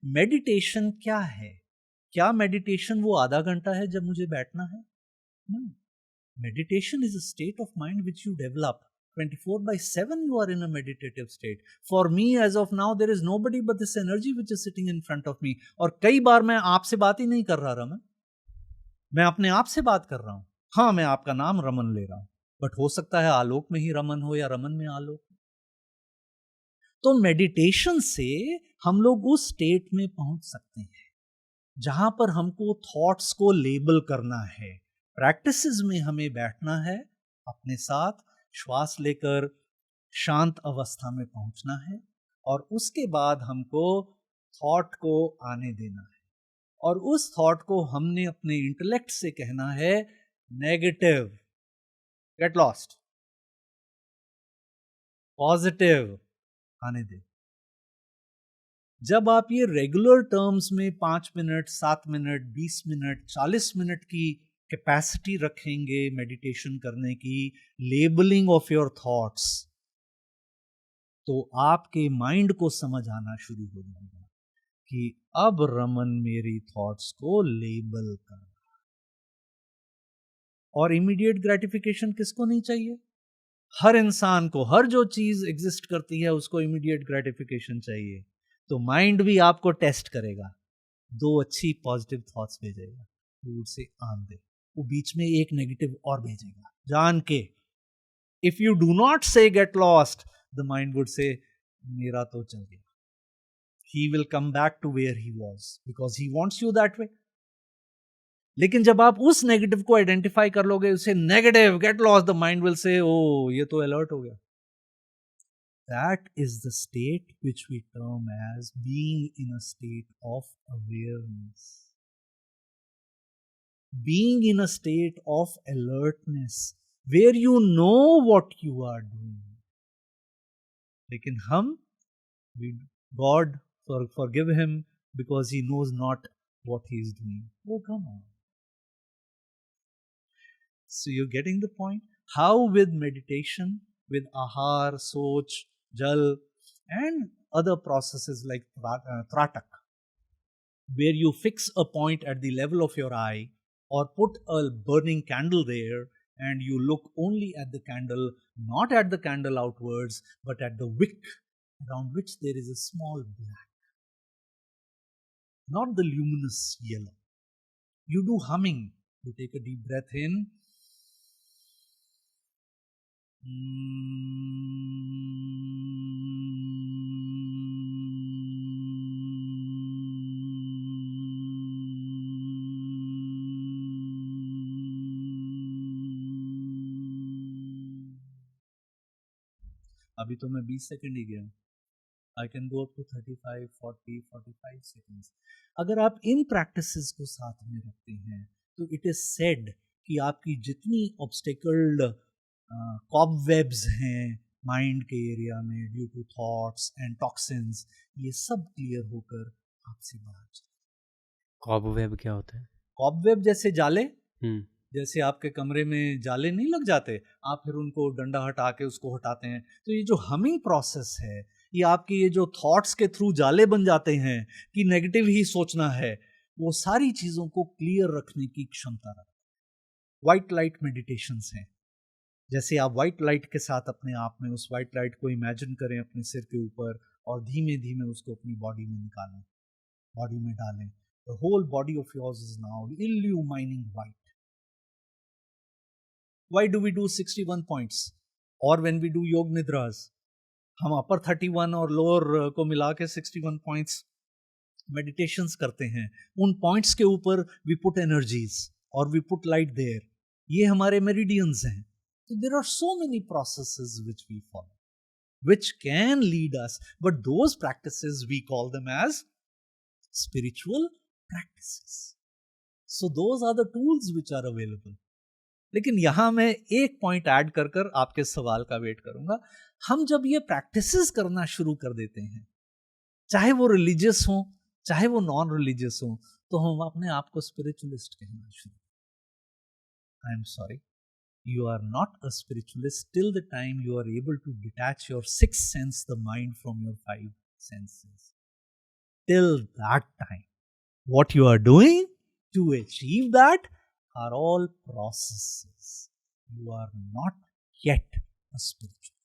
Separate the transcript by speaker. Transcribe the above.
Speaker 1: Meditation क्या है? क्या मेडिटेशन वो आधा घंटा है जब मुझे बैठना है? No. Meditation is a state of mind which you develop. 24/7 you are in a meditative state. For me as of now there is nobody but this energy which is sitting in front of me. और कई बार मैं आपसे बात ही नहीं कर रहा रमन, मैं अपने आप से बात कर रहा हूं. हाँ, मैं आपका नाम रमन ले रहा हूं, बट हो सकता है आलोक में ही रमन हो या रमन में आलोक. तो मेडिटेशन से हम लोग उस स्टेट में पहुंच सकते हैं जहां पर हमको थॉट्स को लेबल करना है. प्रैक्टिसेस में हमें बैठना है, अपने साथ श्वास लेकर शांत अवस्था में पहुंचना है, और उसके बाद हमको थॉट को आने देना है, और उस थॉट को हमने अपने इंटेलेक्ट से कहना है नेगेटिव, गेट लॉस्ट, पॉजिटिव आने दे. जब आप ये रेगुलर टर्म्स में 5 मिनट, 7 मिनट, 20 मिनट, 40 मिनट की कैपेसिटी रखेंगे मेडिटेशन करने की, लेबलिंग ऑफ योर थॉट्स, तो आपके माइंड को समझ आना शुरू हो जाएगा कि अब रमन मेरी थॉट्स को लेबल कर. और इमीडिएट ग्रेटिफिकेशन किसको नहीं चाहिए? हर इंसान को, हर जो चीज एग्जिस्ट करती है उसको इमीडिएट ग्रेटिफिकेशन चाहिए. तो माइंड भी आपको टेस्ट करेगा, 2 अच्छी पॉजिटिव थॉट्स भेजेगा, वो से आन दे, वो बीच में एक नेगेटिव और भेजेगा जान के. If you do not say get lost, the mind would say मेरा तो चल गया. He will come back to where he was because he wants you that way. लेकिन जब आप उस नेगेटिव को आइडेंटिफाई कर लोगे, उसे negative get lost, the mind will say oh ये तो अलर्ट हो गया. That is the state which we term as being in a state of awareness. Being in a state of alertness, where you know what you are doing. लेकिन हम, God, forgive him because he knows not what he is doing. Oh, come on. So you're getting the point? How with meditation, with ahar, soch, jal, and other processes like tratak, where you fix a point at the level of your eye or put a burning candle there and you look only at the candle, not at the candle outwards, but at the wick around which there is a small black, not the luminous yellow. You do humming. You take a deep breath in. अभी तो मैं 20 second ही गया. I can go up to 35, 40, 45 seconds. अगर आप इन practices को साथ में रखते हैं तो इट इज सेड कि आपकी जितनी ऑब्स्टेकल्ड कॉबवेब्स हैं माइंड के एरिया में due to thoughts and toxins, ये सब क्लियर होकर आपसे बाहर चले.
Speaker 2: कॉबवेब क्या होता है?
Speaker 1: कॉबवेब जैसे जाले, जैसे आपके कमरे में जाले नहीं लग जाते, आप फिर उनको डंडा हटा के उसको हटाते हैं. तो ये जो हमिंग प्रोसेस है, ये आपके ये जो थॉट्स के थ्रू जाले बन जाते हैं कि नेगेटिव ही सोचना है, वो सारी चीजों को क्लियर रखने की क्षमता रखता है. व्हाइट लाइट मेडिटेशंस हैं. जैसे आप व्हाइट लाइट के साथ अपने आप में उस व्हाइट लाइट को इमेजिन करें अपने सिर के ऊपर और धीमे धीमे उसको अपनी बॉडी में निकालें, बॉडी में डालें. The whole body of yours is now illuminating white. Why do we do 61 points? Or when we do योग निद्रास, हम अपर 31 और लोअर को मिला के 61 पॉइंट्स मेडिटेशंस करते हैं. उन पॉइंट्स के ऊपर वी पुट एनर्जीज और वी पुट लाइट देयर. ये हमारे मेरिडियंस हैं. So there are so many processes which we follow, which can lead us, but those practices we call them as spiritual practices. So those are the tools which are available. लेकिन यहां मैं एक point add कर कर आपके सवाल का wait करूंगा. हम जब ये प्रैक्टिसेस करना शुरू कर देते हैं, चाहे वो रिलीजियस हो चाहे वो नॉन रिलीजियस हो, तो हम अपने आप को स्पिरिचुअलिस्ट कहना शुरू. I am sorry, you are not a spiritualist till the time you are able to detach your sixth sense, the mind, from your five senses. till that time, what you are doing to achieve that are all processes. You are not yet a spiritual.